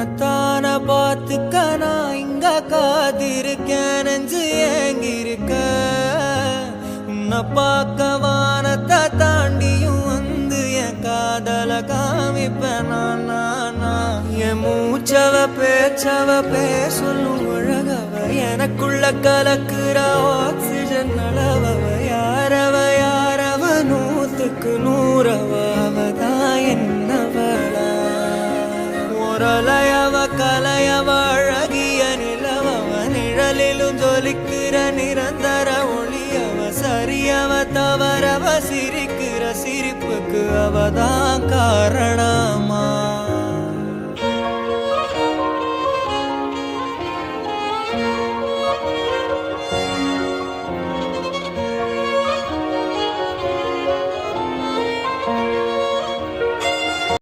உன்னத்தான பார்த்துக்க நான் இங்க காத்திருக்கேன் நெஞ்சு ஏங்கிருக்க உன்னை பார்க்க வானத்தை தாண்டியும் வந்து என் காதல காமிப்பேன் நான் என் மூச்சவ பேச்சவ பேசலும் அழகவ எனக்குள்ள கலக்குற ஆக்சிஜன் அளவவ யாரவ நூத்துக்கு நூறவ அவதான் என்னவளா ஒரலையவ கலையவ அழகிய நிலவவ நிழலிலும் ஜொலிக்கிற நிரந்தர ஒளியவ சரியவ தவறவ சிரிக்கிற சிரிப்புக்கு அவதான் காரணம்